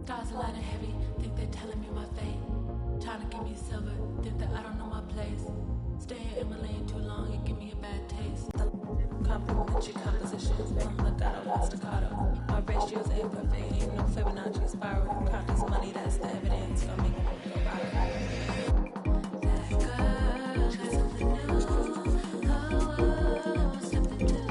Stars a lot of heavy, think they're telling me my fate. Trying to give me silver, think that I don't know my place. Staying in my lane too long, it give me a bad taste. Compliment your compositions, legato, not staccato. My ratio's imperfect, ain't no Fibonacci spiral. Count this money, that's the evidence for me. That girl got something new. Oh, something new. That girl got something new.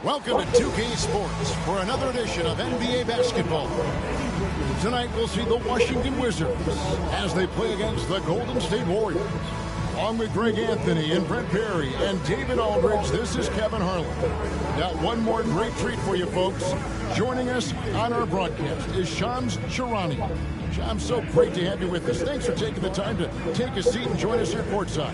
Welcome to 2K Sports for another edition of NBA basketball. Tonight we'll see the Washington Wizards as they play against the Golden State Warriors. Along with Greg Anthony and Brent Perry and David Aldridge, this is Kevin Harlan. Got one more great treat for you folks. Joining us on our broadcast is Shams Charania. Shams, so great to have you with us. Thanks for taking the time to take a seat and join us here courtside.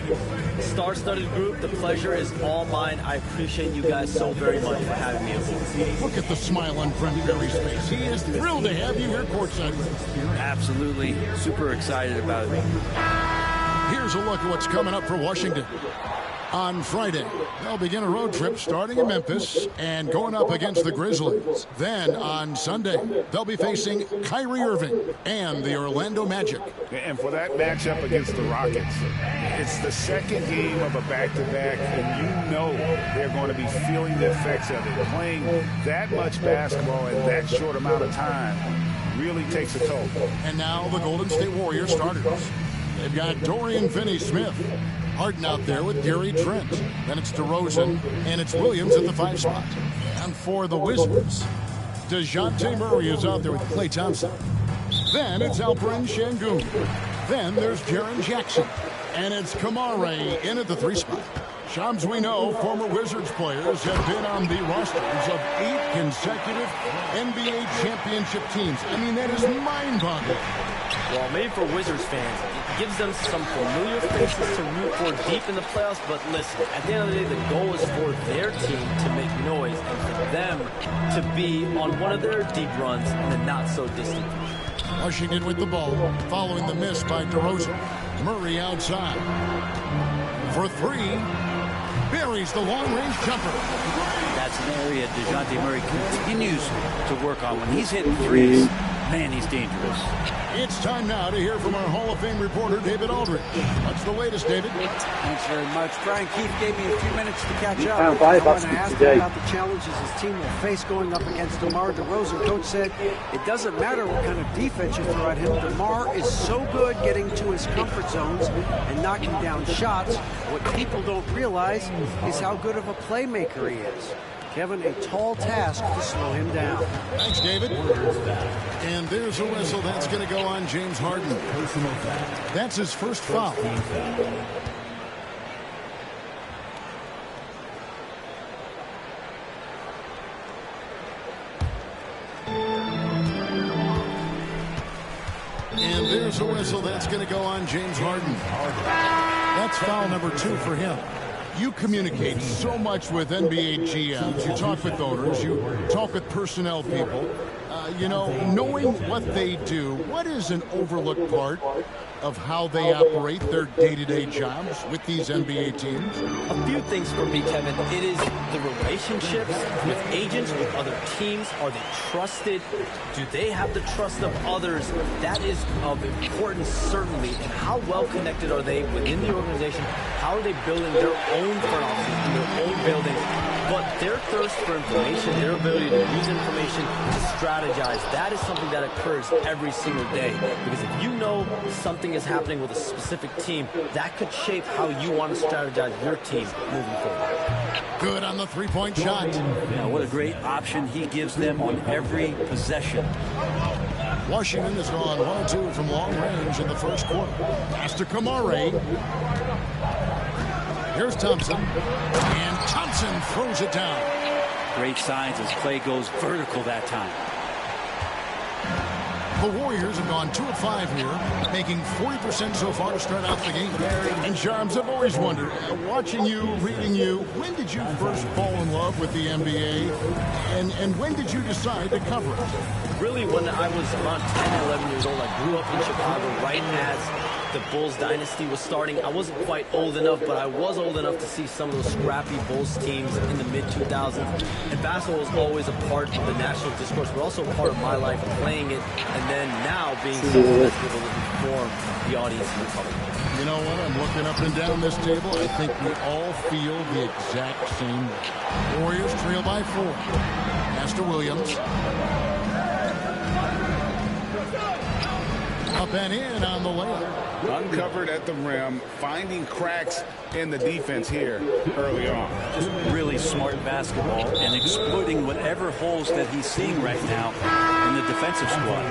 Star-studded group, the pleasure is all mine. I appreciate you guys so very much for having me aboard. Look at the smile on Brent Perry's face. He is thrilled to have you here courtside with us. Absolutely. Super excited about it. Here's a look at what's coming up for Washington. On Friday, they'll begin a road trip starting in Memphis and going up against the Grizzlies. Then on Sunday, they'll be facing Kyrie Irving and the Orlando Magic. And for that matchup against the Rockets, it's the second game of a back-to-back, and you know they're going to be feeling the effects of it. Playing that much basketball in that short amount of time really takes a toll. And now the Golden State Warriors starters. They've got Dorian Finney-Smith. Harden out there with Gary Trent. Then it's DeRozan, and it's Williams at the 5 spot. And for the Wizards, DeJounte Murray is out there with Klay Thompson. Then it's Alperen Şengün. Then there's Jaren Jackson. And it's Kamare in at the 3 spot. Shams, we know former Wizards players have been on the rosters of 8 consecutive NBA championship teams. I mean, that is mind-boggling. Well, maybe for Wizards fans, it gives them some familiar faces to root for deep in the playoffs. But listen, at the end of the day, the goal is for their team to make noise and for them to be on one of their deep runs in the not-so-distant future. Washington with the ball, following the miss by DeRozan. Murray outside. For 3, buries the long-range jumper. That's an area DeJounte Murray continues to work on. When he's hitting threes, man, he's dangerous. It's time now to hear from our Hall of Fame reporter, David Aldridge. What's the latest, David? Thanks very much. Brian Keefe gave me a few minutes to catch up. I want to ask him about the challenges his team will face going up against DeMar DeRozan. Coach said it doesn't matter what kind of defense you throw at him. DeMar is so good getting to his comfort zones and knocking down shots. What people don't realize is how good of a playmaker he is. Kevin, a tall task to slow him down. Thanks, David. And there's a whistle. That's going to go on James Harden. That's his first foul. And there's a whistle. That's going to go on James Harden. That's foul number 2 for him. You communicate so much with NBA GMs. You talk with owners. You talk with personnel people. You know, knowing what they do, what is an overlooked part of how they operate their day-to-day jobs with these NBA teams? A few things for me, Kevin. It is the relationships with agents, with other teams. Are they trusted? Do they have the trust of others? That is of importance, certainly. And how well connected are they within the organization? How are they building their own front offices in their own buildings? But their thirst for information, their ability to use information to strategize, that is something that occurs every single day. Because if you know something is happening with a specific team, that could shape how you want to strategize your team moving forward. Good on the 3-point shot. Yeah, what a great option he gives them on every possession. Washington has gone 1-2 from long range in the first quarter. Pass to Kamare. Here's Thompson. And Thompson throws it down. Great signs as Klay goes vertical that time. The Warriors have gone 2 of 5 here, making 40% so far to start out the game. And Charms, I've always wondered, watching you, reading you, when did you first fall in love with the NBA? And when did you decide to cover it? Really, when I was around 10, 11 years old, I grew up in Chicago right as the Bulls dynasty was starting. I wasn't quite old enough, but I was old enough to see some of those scrappy Bulls teams in the mid-2000s. And basketball was always a part of the national discourse, but also a part of my life playing it, and then now being someone that's able to inform the audience and the public. You know what? I'm looking up and down this table. I think we all feel the exact same way. Warriors trail by 4. Master Williams. Up and in on the layup. Uncovered at the rim, finding cracks in the defense here early on. Just really smart basketball and exploiting whatever holes that he's seeing right now in the defensive squad.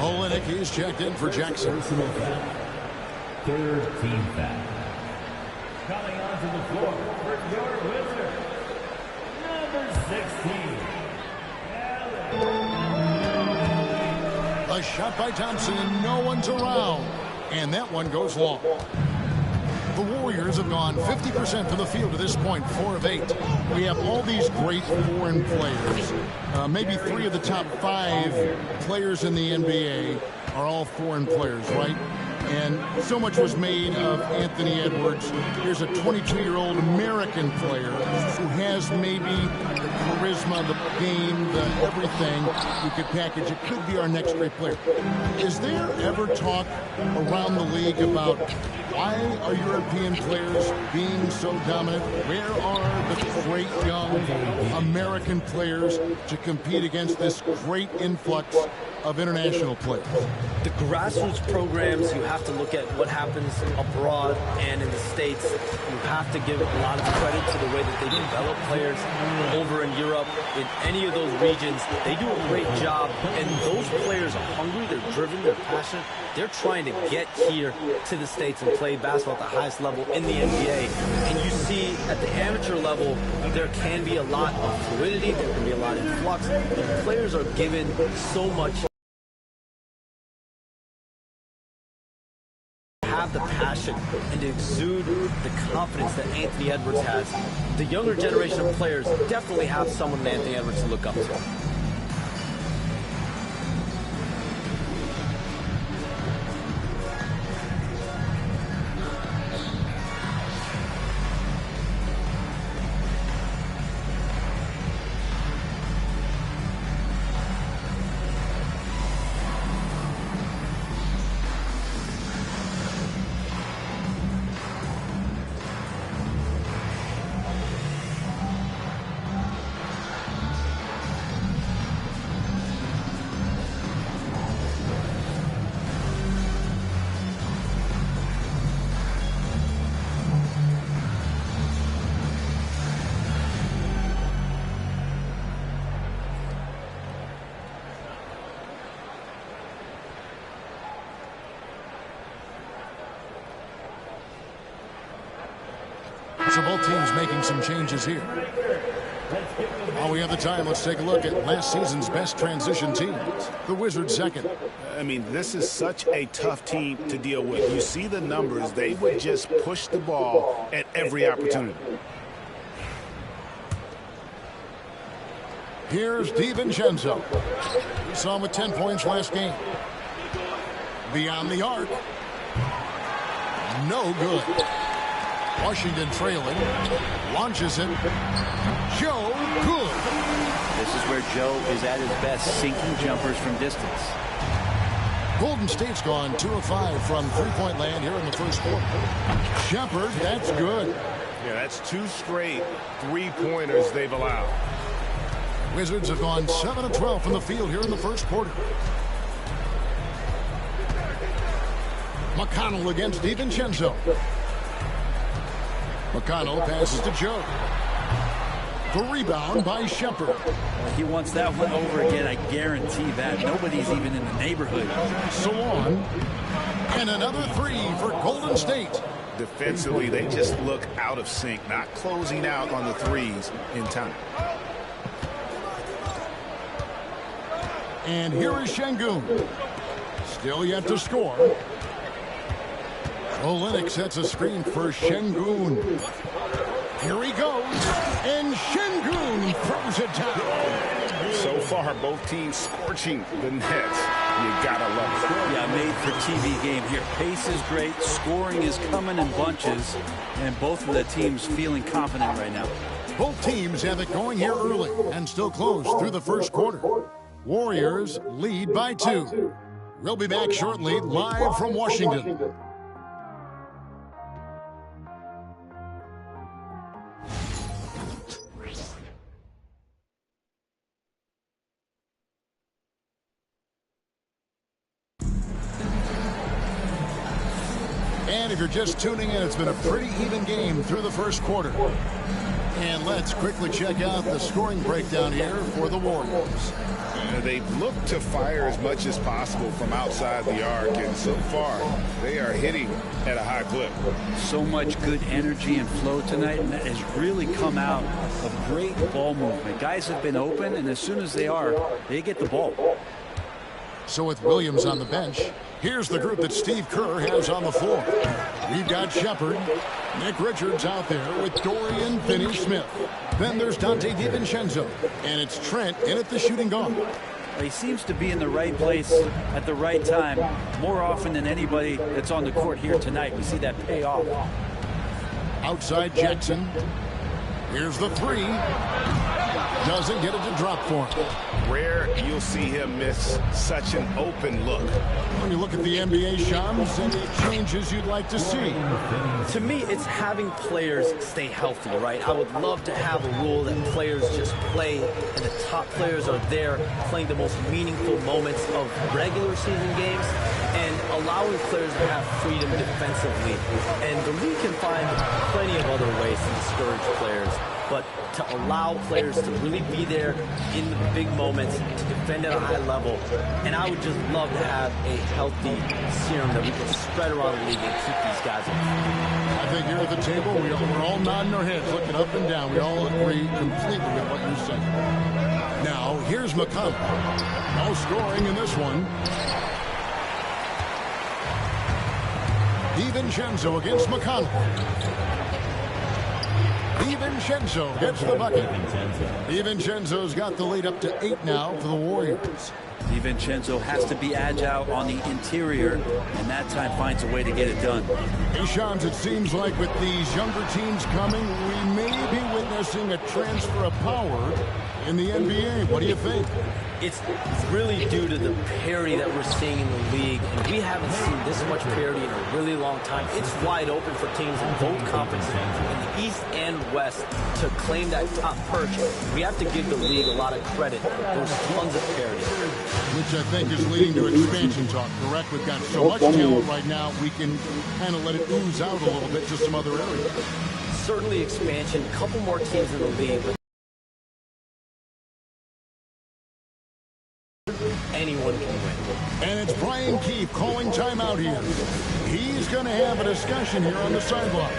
Olenek is checked in for Jackson. Third team foul. Coming onto the floor for your Wizard, number 16. A shot by Thompson, no one's around. And that one goes long. The Warriors have gone 50% from the field to this point, 4 of 8. We have all these great foreign players. Maybe 3 of the top 5 players in the NBA are all foreign players, right? And so much was made of Anthony Edwards. Here's a 22-year-old American player who has maybe the charisma, the game, the everything you could package. It could be our next great player. Is there ever talk around the league about why are European players being so dominant? Where are the great young American players to compete against this great influx of international players? The grassroots programs, you have to look at what happens abroad and in the States. You have to give a lot of credit to the way that they develop players over in Europe. In any of those regions, they do a great job. And those players are hungry, they're driven, they're passionate. They're trying to get here to the States and play basketball at the highest level in the NBA. And you see at the amateur level, there can be a lot of fluidity, there can be a lot of flux. The players are given so much. Have the passion and to exude the confidence that Anthony Edwards has. The younger generation of players definitely have someone like Anthony Edwards to look up to. So both teams making some changes here. While we have the time, let's take a look at last season's best transition teams. The Wizards second. I mean, this is such a tough team to deal with. You see the numbers. They would just push the ball at every opportunity. Here's DiVincenzo. We saw him with 10 points last game. Beyond the arc. No good. Washington trailing. Launches it. Joe, good. This is where Joe is at his best, sinking jumpers from distance. Golden State's gone 2 of 5 from three-point land here in the first quarter. Shepard, that's good. Yeah, that's 2 straight three-pointers they've allowed. Wizards have gone 7 of 12 from the field here in the first quarter. McConnell against DiVincenzo. McConnell passes to Joe. The rebound by Shepard. He wants that one over again, I guarantee that. Nobody's even in the neighborhood. Salon. And another 3 for Golden State. Defensively, they just look out of sync, not closing out on the threes in time. And here is Şengün. Still yet to score. Olenek sets a screen for Şengün. Here he goes, and Şengün throws it down. So far, both teams scorching the nets. You gotta love it. Yeah, made for TV game here. Pace is great, scoring is coming in bunches, and both of the teams feeling confident right now. Both teams have it going here early and still close through the first quarter. Warriors lead by 2. We'll be back shortly, live from Washington. And if you're just tuning in, it's been a pretty even game through the first quarter. And let's quickly check out the scoring breakdown here for the Warriors. They've looked to fire as much as possible from outside the arc, and so far they are hitting at a high clip. So much good energy and flow tonight, and that has really come out of great ball movement. Guys have been open, and as soon as they get the ball. So with Williams on the bench, here's the group that Steve Kerr has on the floor. We've got Shepard, Nick Richards out there with Dorian Finney-Smith. Then there's Dante DiVincenzo, and it's Trent in at the shooting guard. He seems to be in the right place at the right time more often than anybody that's on the court here tonight. We see that pay off. Outside Jackson. Here's the 3. Doesn't get it to drop for him. Rare you'll see him miss such an open look. When you look at the NBA, Shams, any changes you'd like to see? To me, it's having players stay healthy, right? I would love to have a rule that players just play, and the top players are there playing the most meaningful moments of regular season games, and allowing players to have freedom defensively. And the league can find plenty of other ways to discourage players. But to allow players to really be there in the big moments, to defend at a high level. And I would just love to have a healthy serum that we can spread around the league and keep these guys on. I think here at the table, we're all nodding our heads, looking up and down. We all agree completely with what you're saying. Now, here's McConnell. No scoring in this one. DiVincenzo against McConnell. DiVincenzo gets the bucket. DiVincenzo's got the lead up to 8 now for the Warriors. DiVincenzo has to be agile on the interior, and that time finds a way to get it done. Hey, Shams, it seems like with these younger teams coming, we may be witnessing a transfer of power in the NBA. What do you think? It's really due to the parity that we're seeing in the league, and we haven't seen this much parity in a really long time. It's wide open for teams in both conferences, in the East and West, to claim that top perch. We have to give the league a lot of credit. There's tons of parity. Which I think is leading to expansion talk, correct? We've got so much talent right now, we can kind of let it ooze out a little bit to some other areas. Certainly expansion, a couple more teams in the league. Anyone can win. And it's Brian Keefe calling timeout here. He's going to have a discussion here on the sideline.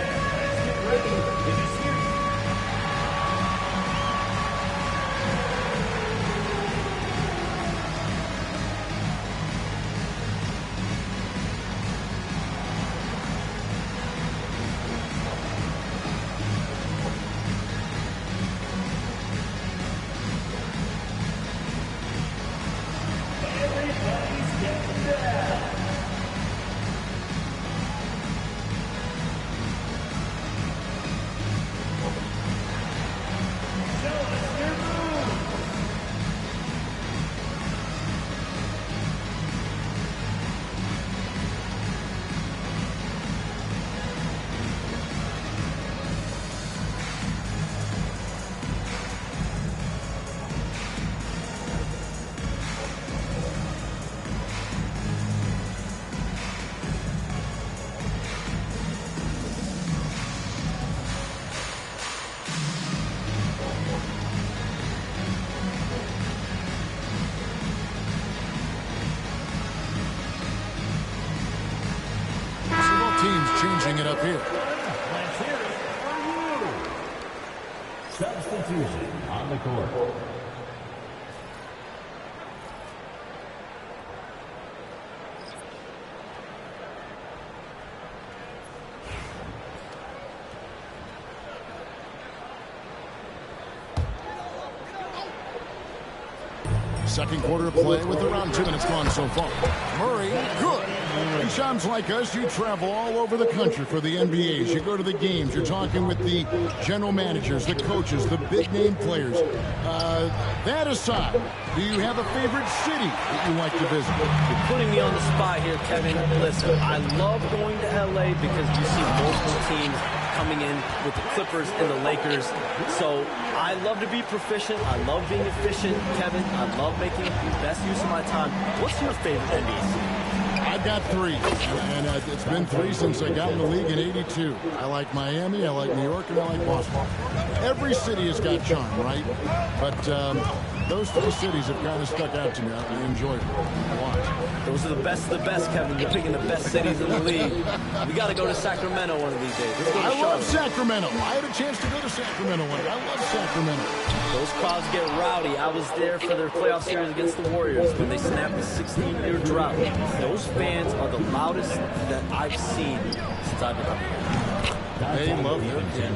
Changing it up here. Let's hear it for you. Substitution on the court. Second quarter of play with around 2 minutes gone so far. Murray, good. And Shams, like us, you travel all over the country for the NBAs. You go to the games. You're talking with the general managers, the coaches, the big-name players. That aside, do you have a favorite city that you like to visit? You're putting me on the spot here, Kevin. Listen, I love going to L.A. because you see multiple teams coming in with the Clippers and the Lakers. So I love to be proficient. I love being efficient, Kevin. I love making the best use of my time. What's your favorite NBA city? I've got 3, and it's been 3 since I got in the league in '82. I like Miami, I like New York, and I like Boston. Every city has got charm, right? But those 3 cities have kind of stuck out to me. I enjoyed it a lot. Those are the best of the best, Kevin. You're picking the best cities in the league. We got to go to Sacramento one of these days. Let's go to I love Sacramento. I had a chance to go to Sacramento one. I love Sacramento. Those crowds get rowdy. I was there for their playoff series against the Warriors when they snapped a 16-year drought. Those fans are the loudest that I've seen since I've been here. They love their team.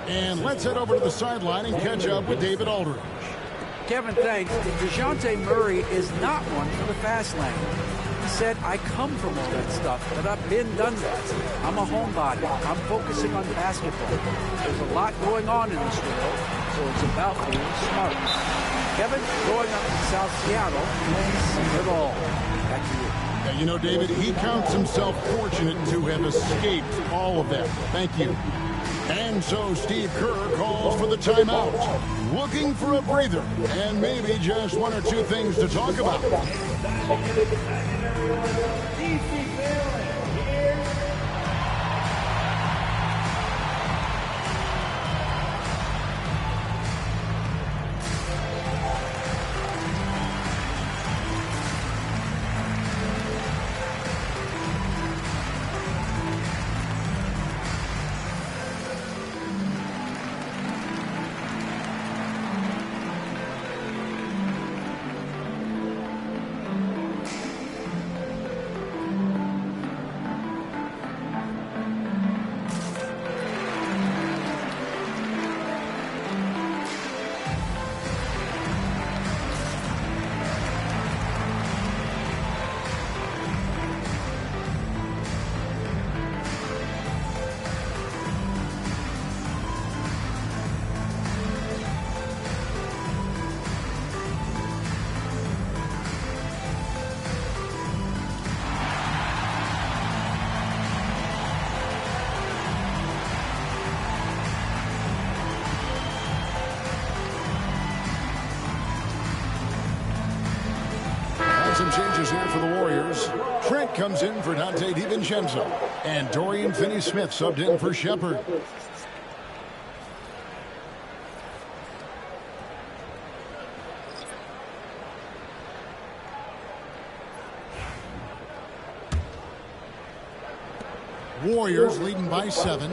And let's head over to the sideline and catch up with David Aldridge. Kevin, thanks. DeJounte Murray is not one for the fast lane. He said, I come from all that stuff, but I've done that. I'm a homebody. I'm focusing on basketball. There's a lot going on in this world, so it's about being smart. Kevin, growing up in South Seattle, he's seen it all. Back to you. You know, David, he counts himself fortunate to have escaped all of that. Thank you. And so Steve Kerr calls for the timeout, looking for a breather and maybe just 1 or 2 things to talk about. Some changes here for the Warriors. Trent comes in for Dante DiVincenzo. And Dorian Finney-Smith subbed in for Shepard. Warriors leading by 7.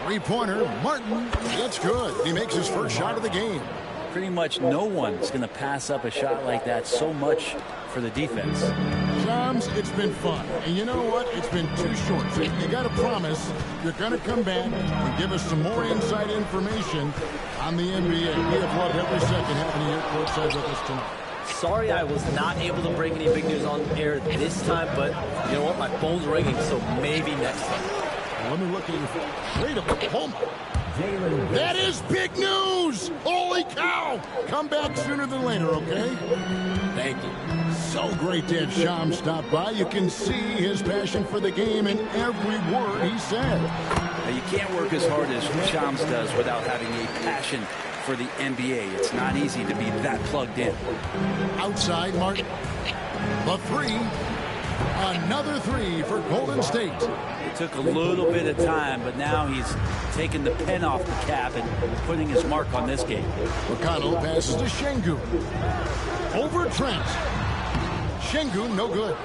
Three-pointer, Martin. That's good. He makes his first shot of the game. Pretty much no one's going to pass up a shot like that so much for the defense. Shams, it's been fun. And you know what? It's been too short. So you got to promise you're going to come back and give us some more inside information on the NBA. We have loved every second having you here courtside with us tonight. Sorry I was not able to bring any big news on air this time, but you know what? My phone's ringing, so maybe next time. Well, let me look at your Wait a minute. Hold on. That is big news! Holy cow! Come back sooner than later, okay? Thank you. So great to have Shams stop by. You can see his passion for the game in every word he said. Now, you can't work as hard as Shams does without having a passion for the NBA. It's not easy to be that plugged in. Outside, Martin. The 3. Another 3 for Golden State. It took a little bit of time, but now he's taking the pen off the cap and putting his mark on this game. Ricardo passes to Şengün. Over Trent. Şengün, no good.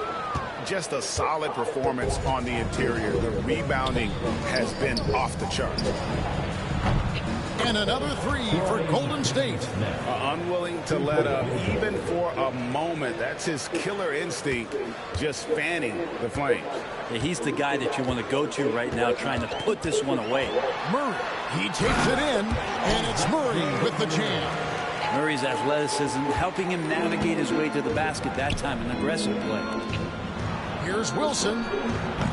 Just a solid performance on the interior. The rebounding has been off the charts. And another 3 for Golden State. Unwilling to let up even for a moment. That's his killer instinct, just fanning the flames. Yeah, he's the guy that you want to go to right now, trying to put this one away. Murray, he takes it in, and it's Murray with the jam. Murray's athleticism helping him navigate his way to the basket that time, an aggressive play. Here's Wilson.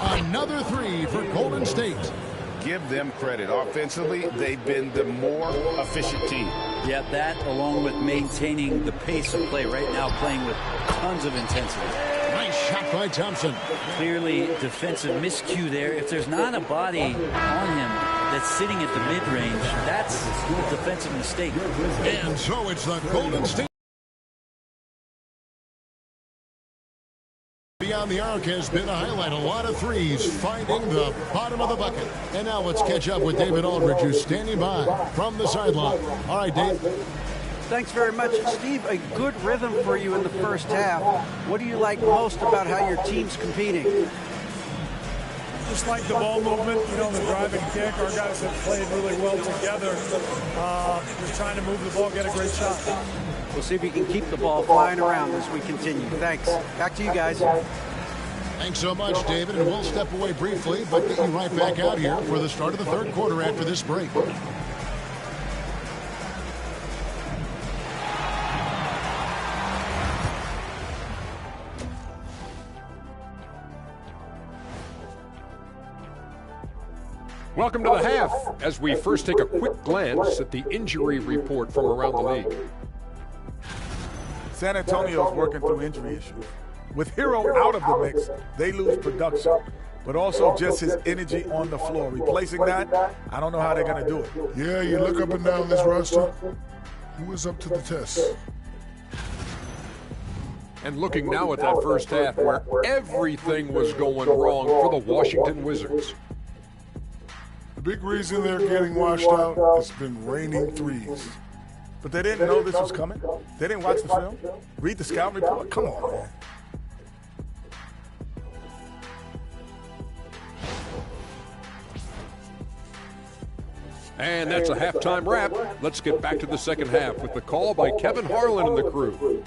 Another three for Golden State. Give them credit. Offensively, they've been the more efficient team. Yeah, that along with maintaining the pace of play right now, playing with tons of intensity. Nice shot by Thompson. Clearly defensive miscue there. If there's not a body on him that's sitting at the mid-range, that's a defensive mistake. And so it's the Golden State. Beyond the arc has been a highlight. A lot of threes finding the bottom of the bucket. And now let's catch up with David Aldridge, who's standing by from the sideline. All right, Dave. Thanks very much, Steve. A good rhythm for you in the first half. What do you like most about how your team's competing? Just like the ball movement, you know, the drive and kick. Our guys have played really well together. Just trying to move the ball, get a great shot. We'll see if you can keep the ball flying around as we continue. Thanks. Back to you guys. Thanks so much, David. And we'll step away briefly, but get you right back out here for the start of the third quarter after this break. Welcome to the half, as we first take a quick glance at the injury report from around the league. San Antonio's working through injury issues. With Hero out of the mix, they lose production, but also just his energy on the floor. Replacing that, I don't know how they're going to do it. Yeah, you look up and down this roster, who is up to the test? And looking now at that first half where everything was going wrong for the Washington Wizards. The big reason they're getting washed out has been raining threes. But they didn't know this was coming? They didn't watch the film? Read the scout report? Come on, man. And that's a halftime wrap. Let's get back to the second half with the call by Kevin Harlan and the crew.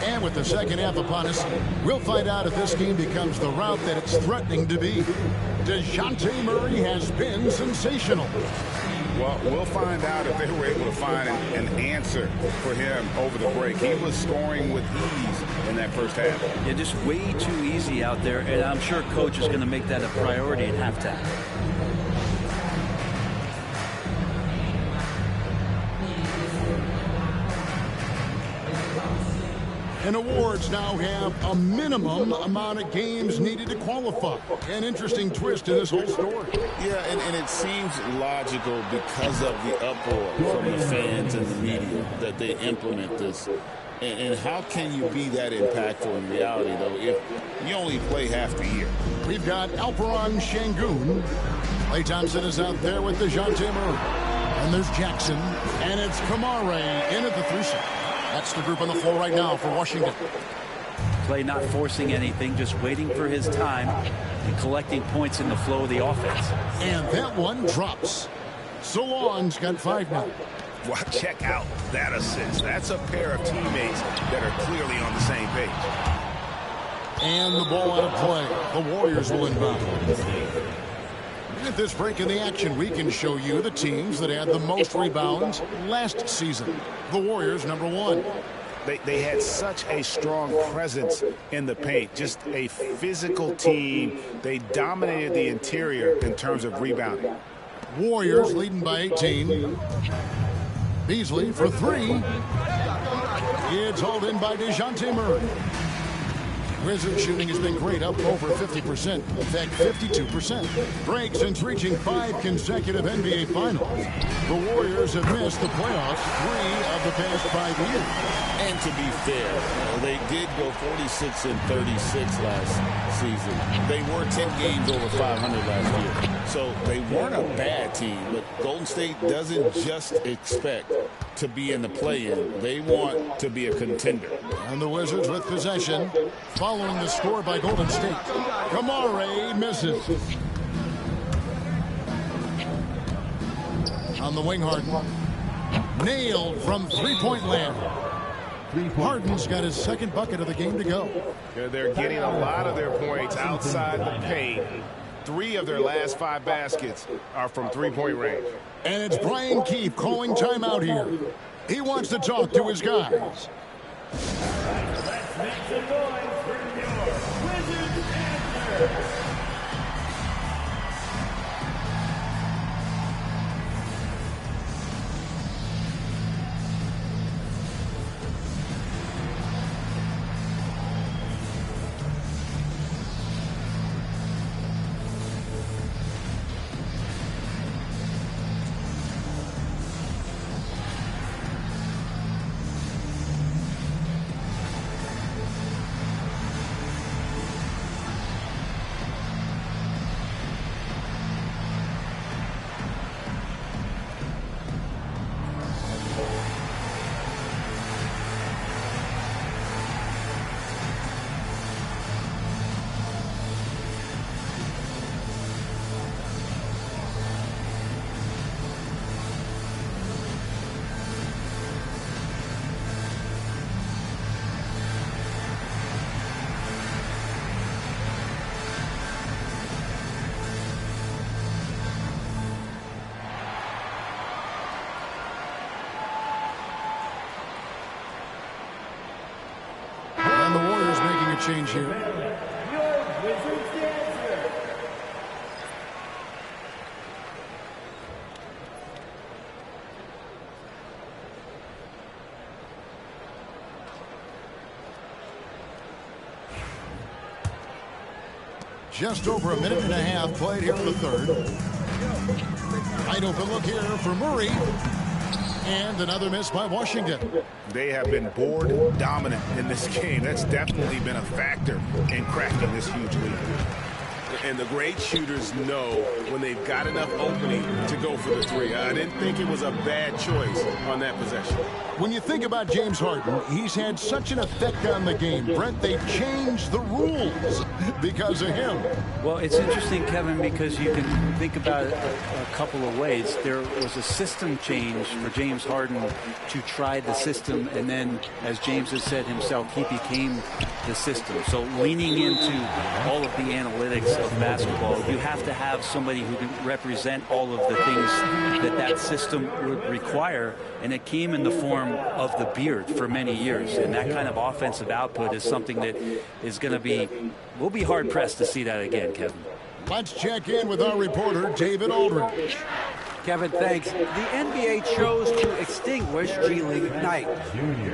And with the second half upon us, we'll find out if this game becomes the route that it's threatening to be. DeJounte Murray has been sensational. Well, we'll find out if they were able to find an answer for him over the break. He was scoring with ease in that first half. Yeah, just way too easy out there, and I'm sure coach is going to make that a priority at halftime. And awards now have a minimum amount of games needed to qualify. An interesting twist to this whole story. Yeah, and it seems logical because of the uproar from the fans and the media that they implement this. And how can you be that impactful in reality, though, if you only play half the year? We've got Alperon Şengün. Klay Thompson is out there with DeJounte Murray. And there's Jackson. And it's Kamare in at the threesome. That's the group on the floor right now for Washington. Klay not forcing anything, just waiting for his time and collecting points in the flow of the offense. And that one drops. Solon's got 5 now. Well, check out that assist. That's a pair of teammates that are clearly on the same page. And the ball out of play. The Warriors will inbound. At this break in the action, we can show you the teams that had the most rebounds last season. The Warriors, number 1. They had such a strong presence in the paint, just a physical team. They dominated the interior in terms of rebounding. Warriors leading by 18. Beasley for 3. It's hauled in by DeJounte Murray. Wizards shooting has been great, up over 50%. In fact, 52%. Break since reaching 5 consecutive NBA Finals. The Warriors have missed the playoffs 3 of the past 5 years. And to be fair, they did go 46-36 last season. They were 10 games over 500 last year. So they weren't a bad team, but Golden State doesn't just expect to be in the play-in. They want to be a contender. And the Wizards with possession, following the score by Golden State. Kamare misses. On the wing, Harden. Nailed from three-point land. Harden's got his second bucket of the game to go. They're getting a lot of their points outside the paint. 3 of their last 5 baskets are from three-point range. And it's Brian Keefe calling timeout here. He wants to talk to his guys. Let's make some noise for your Wizards answer. Change here. Your Wizards answer. Just over a minute and a half played here in the third. Wide open look here for Murray. And another miss by Washington. They have been board dominant in this game. That's definitely been a factor in cracking this huge lead. And the great shooters know when they've got enough opening to go for the 3. I didn't think it was a bad choice on that possession. When you think about James Harden, he's had such an effect on the game. Brent, they changed the rules because of him. Well, it's interesting, Kevin, because you can think about it a couple of ways. There was a system change for James Harden to try the system, and then, as James has said himself, he became the system. So leaning into all of the analytics of basketball, you have to have somebody who can represent all of the things that system would require, and it came in the form of the beard for many years, and that kind of offensive output is something that is going to be, we'll be hard pressed to see that again, Kevin. Let's check in with our reporter, David Aldridge. Kevin, thanks. The NBA chose to extinguish G League Ignite.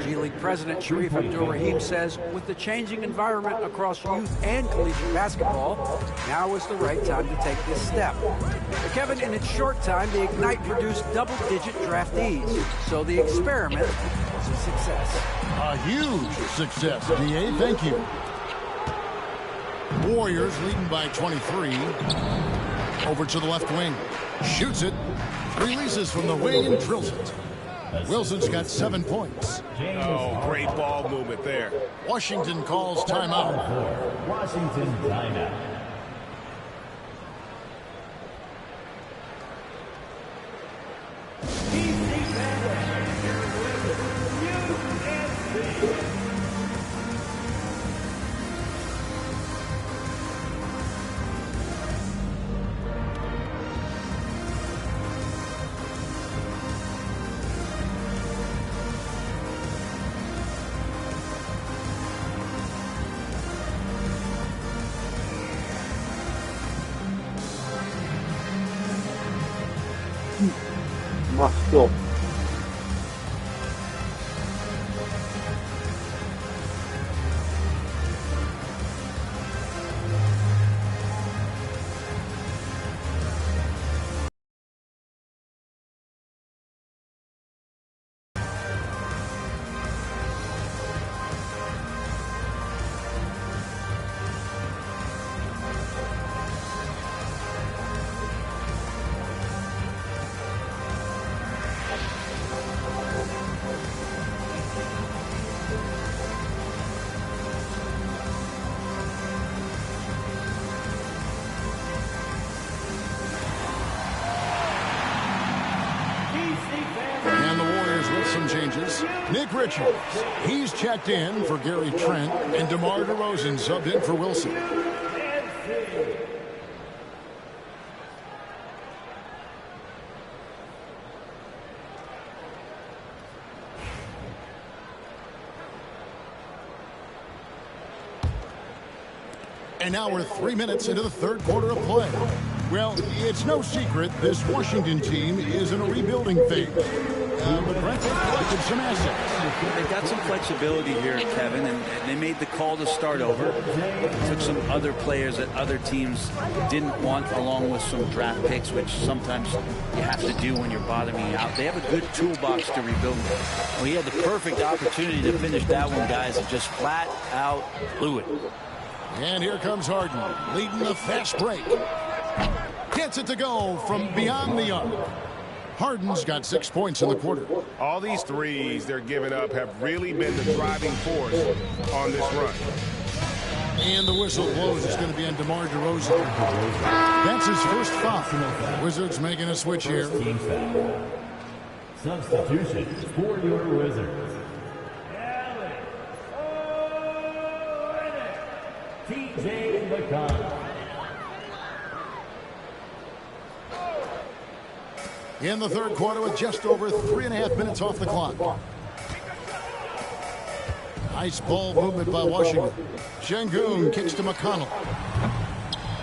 G League President Sharif Abdul-Rahim says with the changing environment across youth and collegiate basketball, now is the right time to take this step. But Kevin, in its short time, the Ignite produced double-digit draftees, so the experiment was a success. A huge success, DA. Thank you. Warriors leading by 23. Over to the left wing. Shoots it. Releases from the wing and drills it. Wilson's got 7 points. Oh, great ball movement there. Washington calls timeout. Washington timeout. Must go. It's Nick Richards. He's checked in for Gary Trent, and DeMar DeRozan subbed in for Wilson. And now we're 3 minutes into the third quarter of play. Well, it's no secret this Washington team is in a rebuilding phase. But Brent collected some assets. They got some flexibility here, Kevin, and they made the call to start over. Took some other players that other teams didn't want, along with some draft picks, which sometimes you have to do when you're bottoming out. They have a good toolbox to rebuild. Well, he had the perfect opportunity to finish that one, guys, and just flat out blew it. And here comes Harden, leading the fast break. Gets it to go from beyond the arc. Harden's got 6 points in the quarter. All these threes they're giving up have really been the driving force on this run. And the whistle blows. It's going to be on DeMar DeRozan. That's his first foul. Wizards making a switch here. Substitution for your Wizards. TJ McConnell. In the third quarter with just over 3.5 minutes off the clock. Nice ball movement by Washington. Şengün kicks to McConnell.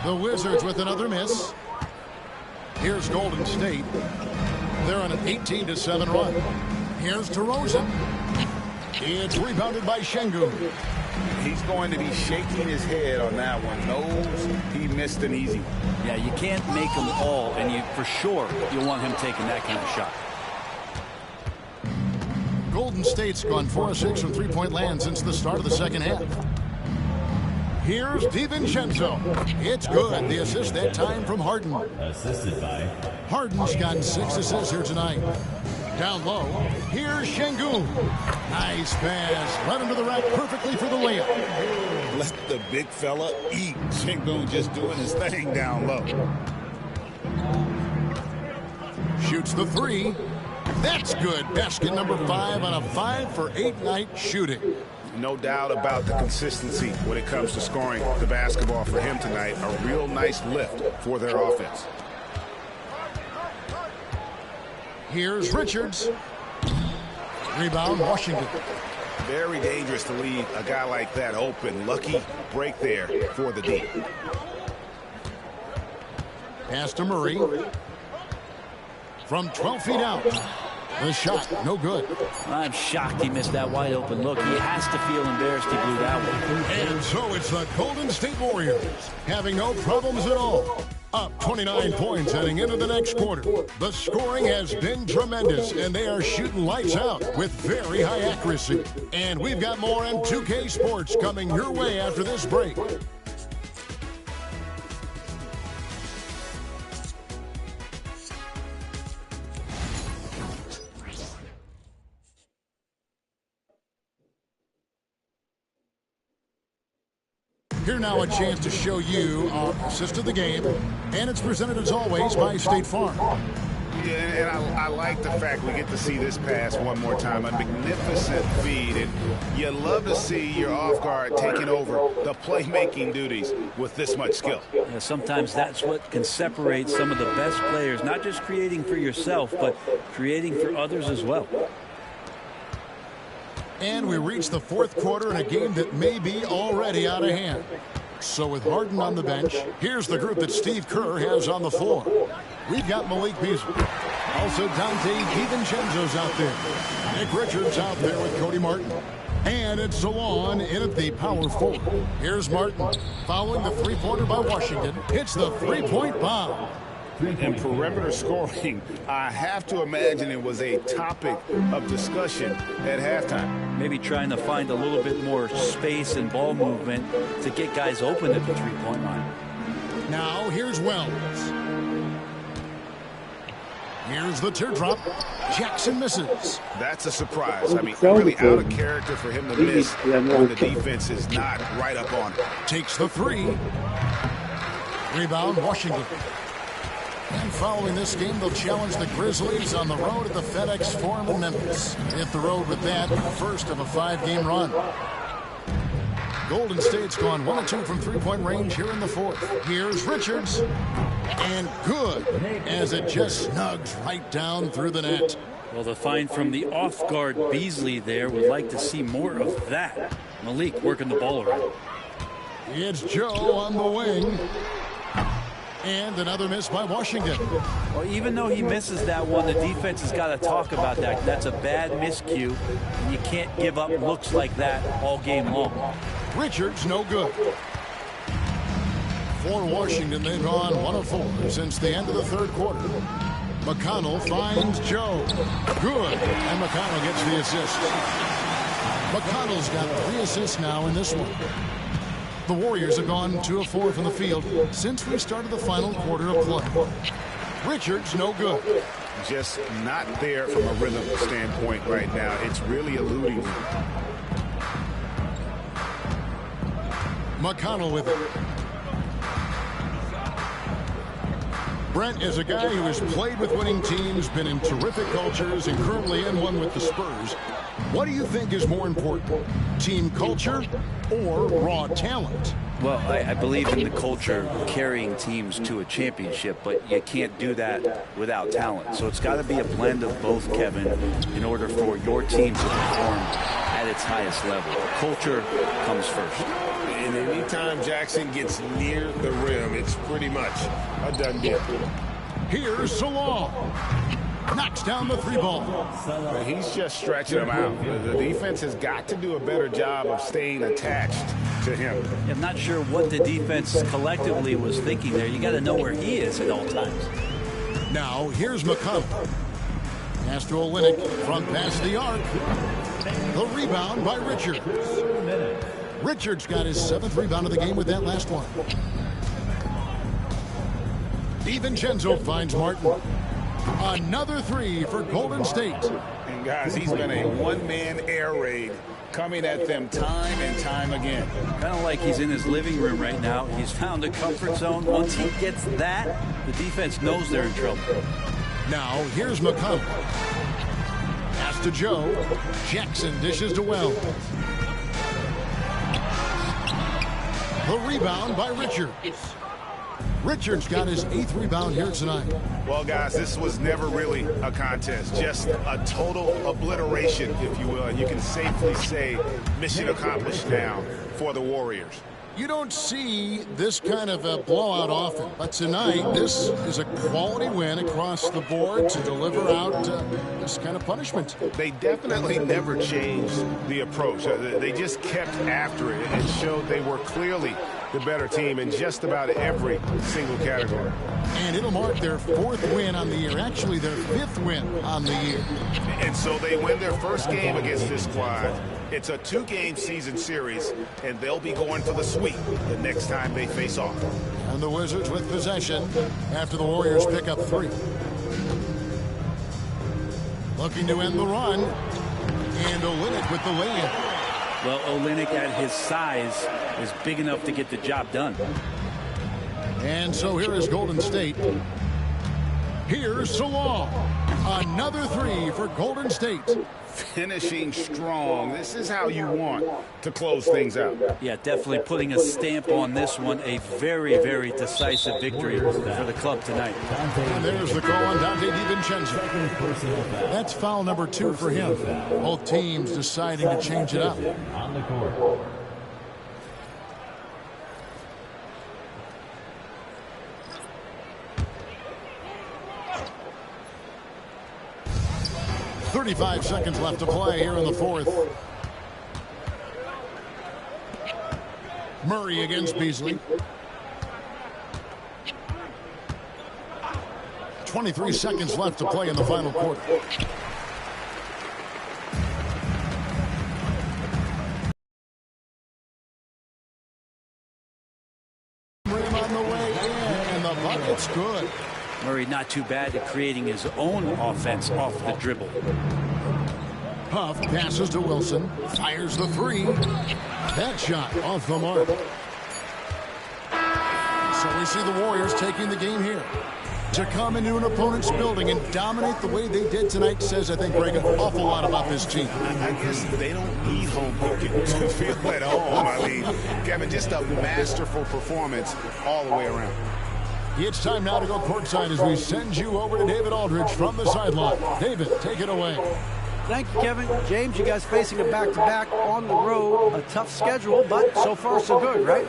The Wizards with another miss. Here's Golden State. They're on an 18-7 run. Here's DeRozan. It's rebounded by Şengün. He's going to be shaking his head on that one. Knows he missed an easy one. Yeah, you can't make them all, and you for sure you want him taking that kind of shot. Golden State's gone 4 of 6 from three-point land since the start of the second half. Here's DiVincenzo. It's good. The assist that time from Harden. Assisted by Harden's gotten 6 assists here tonight. Down low, here's Şengün. Nice pass. Led him to the rack perfectly for the layup. Let the big fella eat. Şengün just doing his thing down low. Shoots the three. That's good. Basket number 5 on a 5 for 8 night shooting. No doubt about the consistency when it comes to scoring the basketball for him tonight. A real nice lift for their offense. Here's Richards. Rebound, Washington. Very dangerous to leave a guy like that open. Lucky break there for the D. Pass to Murray. From 12 feet out. The shot, no good. I'm shocked he missed that wide open look. He has to feel embarrassed he blew that one. And so it's the Golden State Warriors having no problems at all. Up 29 points heading into the next quarter. The scoring has been tremendous, and they are shooting lights out with very high accuracy. And we've got more on 2K Sports coming your way after this break. Here now a chance to show you our assist of the game, and it's presented as always by State Farm. Yeah, and I like the fact we get to see this pass one more time. A magnificent feed, and you love to see your off guard taking over the playmaking duties with this much skill. Yeah, sometimes that's what can separate some of the best players, not just creating for yourself, but creating for others as well. And we reach the fourth quarter in a game that may be already out of hand. So with Harden on the bench, here's the group that Steve Kerr has on the floor. We've got Malik Beasley. Also Dante DiVincenzo's out there. Nick Richards out there with Cody Martin. And it's Zalon in at the power forward. Here's Martin following the three-pointer by Washington. Hits the three-point bomb. And perimeter scoring, I have to imagine it was a topic of discussion at halftime. Maybe trying to find a little bit more space and ball movement to get guys open at the three-point line. Now here's Wells. Here's the teardrop. Jackson misses. That's a surprise. I mean, really out of character for him to miss when the defense is not right up on it. Takes the three. Rebound, Washington. And following this game, they'll challenge the Grizzlies on the road at the FedEx Forum in Memphis. Hit the road with that, first of a 5-game run. Golden State's gone 1-2 from three-point range here in the fourth. Here's Richards. And good, as it just snugs right down through the net. Well, the find from the off-guard Beasley there, would like to see more of that. Malik working the ball around. It's Joe on the wing. And another miss by Washington. Well, even though he misses that one, the defense has got to talk about that. That's a bad miscue. And you can't give up looks like that all game long. Richards, no good. For Washington, they've gone 1 of 4 since the end of the third quarter. McConnell finds Joe. Good. And McConnell gets the assist. McConnell's got 3 assists now in this one. The Warriors have gone 2 of 4 from the field since we started the final quarter of play. Richards, no good. Just not there from a rhythm standpoint right now. It's really eluding him. McConnell with it. Brent is a guy who has played with winning teams, been in terrific cultures, and currently in one with the Spurs. What do you think is more important, team culture or raw talent? Well, I believe in the culture carrying teams to a championship, but you can't do that without talent. So it's got to be a blend of both, Kevin, in order for your team to perform at its highest level. Culture comes first. And anytime Jackson gets near the rim, it's pretty much a done deal. Here's Salon. Knocks down the 3-ball. But he's just stretching him out. The defense has got to do a better job of staying attached to him. I'm not sure what the defense collectively was thinking there. You got to know where he is at all times. Now, here's McConnell. Pass to Olynyk from past the arc. The rebound by Richards. Richards got his 7th rebound of the game with that last one. DiVincenzo finds Martin. Another 3 for Golden State. And guys, he's been a one-man air raid coming at them time and time again. Kind of like he's in his living room right now. He's found a comfort zone. Once he gets that, the defense knows they're in trouble. Now, here's McConnell. Pass to Joe. Jackson dishes to Wells. The rebound by Richards. Richards got his 8th rebound here tonight. Well, guys, this was never really a contest. Just a total obliteration, if you will. And you can safely say mission accomplished now for the Warriors. You don't see this kind of a blowout often, but tonight this is a quality win across the board to deliver out this kind of punishment. They definitely never changed the approach. They just kept after it and showed they were clearly the better team in just about every single category. And it'll mark their 4th win on the year, actually their 5th win on the year. And so they win their first game against this squad. It's a 2-game season series, and they'll be going for the sweep the next time they face off. And the Wizards with possession after the Warriors pick up 3. Looking to end the run. And Olynyk with the lay-in. Well, Olynyk at his size is big enough to get the job done. And so here is Golden State. Here's Salon. Another 3 for Golden State. Finishing strong. This is how you want to close things out. Yeah, definitely putting a stamp on this one. A very, very decisive victory for the club tonight. And there's the call on Dante DiVincenzo. That's foul number 2 for him. Both teams deciding to change it up. On the court. 35 seconds left to play here in the 4th. Murray against Beasley. 23 seconds left to play in the final quarter. Rim on the way in, and the bucket's good. Murray not too bad at creating his own offense off the dribble. Huff passes to Wilson, fires the 3. That shot off the mark. So we see the Warriors taking the game here. To come into an opponent's building and dominate the way they did tonight says, I think, Greg, an awful lot about this team. I guess they don't need home cooking to feel at home. I mean, Kevin, just a masterful performance all the way around. It's time now to go courtside as we send you over to David Aldridge from the sideline. David, take it away. Thank you, Kevin. James, you guys facing a back-to-back on the road. A tough schedule, but so far so good, right?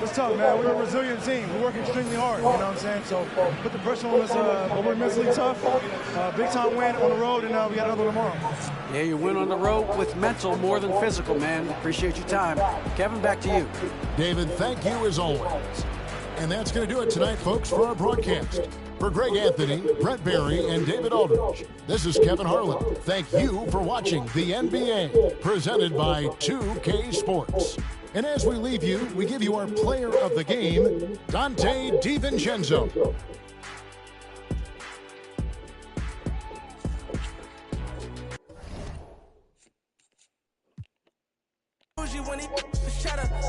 It's tough, man. We're a resilient team. We work extremely hard, you know what I'm saying? So put the pressure on us, but we're mentally tough. Big-time win on the road, and we got another tomorrow. Yeah, you win on the road with mental more than physical, man. Appreciate your time. Kevin, back to you. David, thank you as always. And that's going to do it tonight, folks, for our broadcast. For Greg Anthony, Brett Barry, and David Aldridge, this is Kevin Harlan. Thank you for watching the NBA, presented by 2K Sports. And as we leave you, we give you our player of the game, Dante DiVincenzo.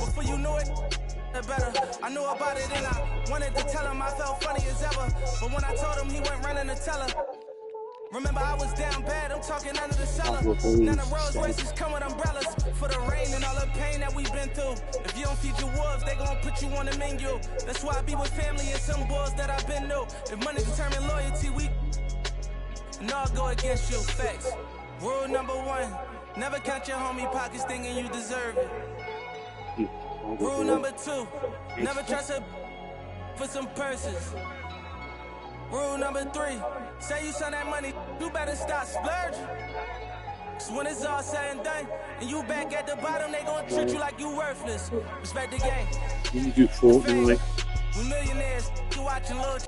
Before you knew it, better. I knew about it and I wanted to tell him I felt funny as ever. But when I told him, he went running to tell her. Remember, I was down bad, I'm talking under the cellar. Now the Rolls Royces come with umbrellas for the rain and all the pain that we've been through. If you don't feed your wolves, they gon' put you on the menu. That's why I be with family and some boys that I've been new. If money determine loyalty, and all go against you. Facts. Rule number 1, never count your homie pockets thinking you deserve it. Rule number 2, never trust a for some purses. Rule number 3, say you send that money, you better stop splurging. Cause when it's all said and done, and you back at the bottom, they gon' treat you like you worthless. Respect the game. You do Fortnite. We millionaires, you watching little